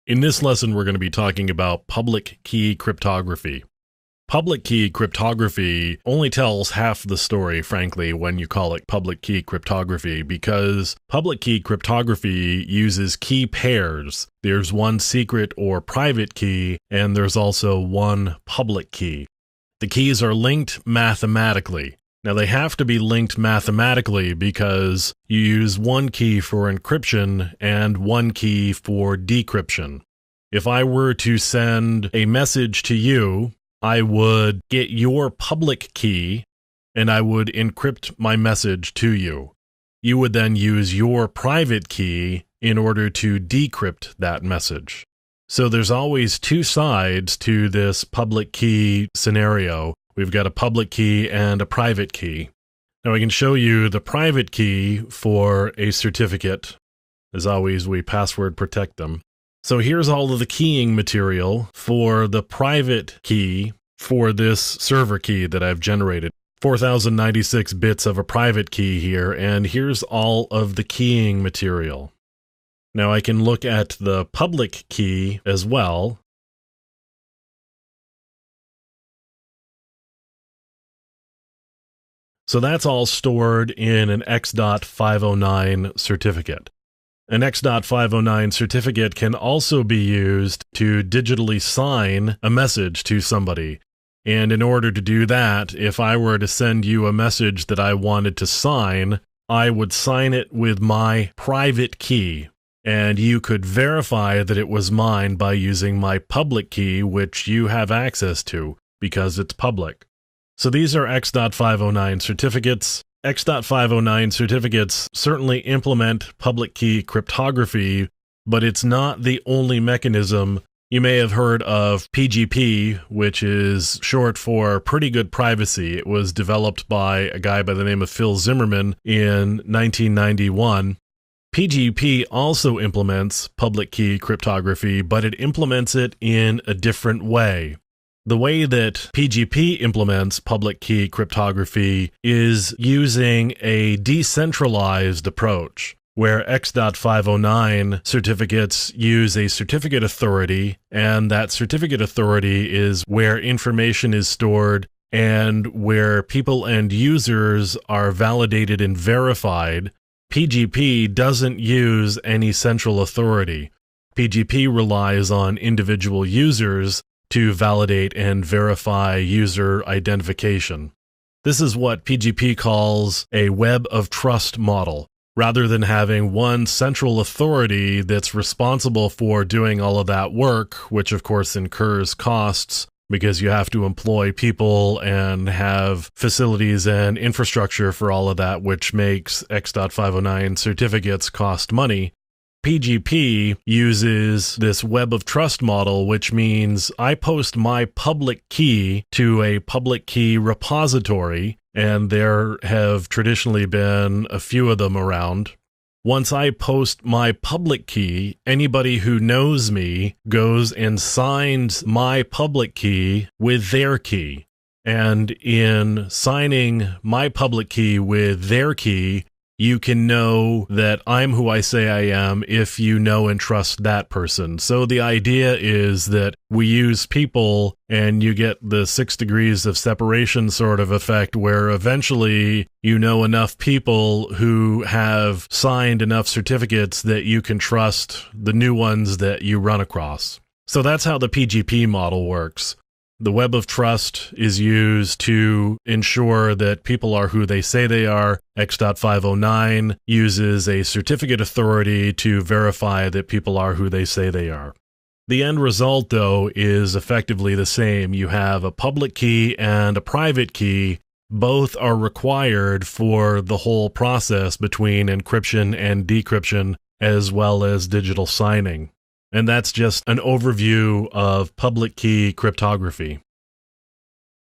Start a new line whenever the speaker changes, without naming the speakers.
In this lesson, we're going to be talking about public key cryptography. Public key cryptography only tells half the story, frankly, when you call it public key cryptography, because public key cryptography uses key pairs. There's one secret or private key, and there's also one public key. The keys are linked mathematically. Now, they have to be linked mathematically because you use one key for encryption and one key for decryption. If I were to send a message to you, I would get your public key and I would encrypt my message to you. You would then use your private key in order to decrypt that message. So there's always two sides to this public key scenario. We've got a public key and a private key. Now I can show you the private key for a certificate. As always, we password protect them. So here's all of the keying material for the private key for this server key that I've generated. 4096 bits of a private key here, and here's all of the keying material. Now I can look at the public key as well. So that's all stored in an X.509 certificate. An X.509 certificate can also be used to digitally sign a message to somebody. And in order to do that, if I were to send you a message that I wanted to sign, I would sign it with my private key. And you could verify that it was mine by using my public key, which you have access to because it's public. So these are X.509 certificates. X.509 certificates certainly implement public key cryptography, but it's not the only mechanism. You may have heard of PGP, which is short for Pretty Good Privacy. It was developed by a guy by the name of Phil Zimmerman in 1991. PGP also implements public key cryptography, but it implements it in a different way. The way that PGP implements public key cryptography is using a decentralized approach, where X.509 certificates use a certificate authority, and that certificate authority is where information is stored and where people and users are validated and verified. PGP doesn't use any central authority. PGP relies on individual users to validate and verify user identification. This is what PGP calls a web of trust model. Rather than having one central authority that's responsible for doing all of that work, which of course incurs costs because you have to employ people and have facilities and infrastructure for all of that, which makes X.509 certificates cost money. PGP uses this web of trust model, which means I post my public key to a public key repository, and there have traditionally been a few of them around. Once I post my public key, anybody who knows me goes and signs my public key with their key. And in signing my public key with their key, you can know that I'm who I say I am if you know and trust that person. So the idea is that we use people and you get the 6 degrees of separation sort of effect where eventually you know enough people who have signed enough certificates that you can trust the new ones that you run across. So that's how the PGP model works. The web of trust is used to ensure that people are who they say they are. X.509 uses a certificate authority to verify that people are who they say they are. The end result, though, is effectively the same. You have a public key and a private key. Both are required for the whole process between encryption and decryption, as well as digital signing. And that's just an overview of public key cryptography.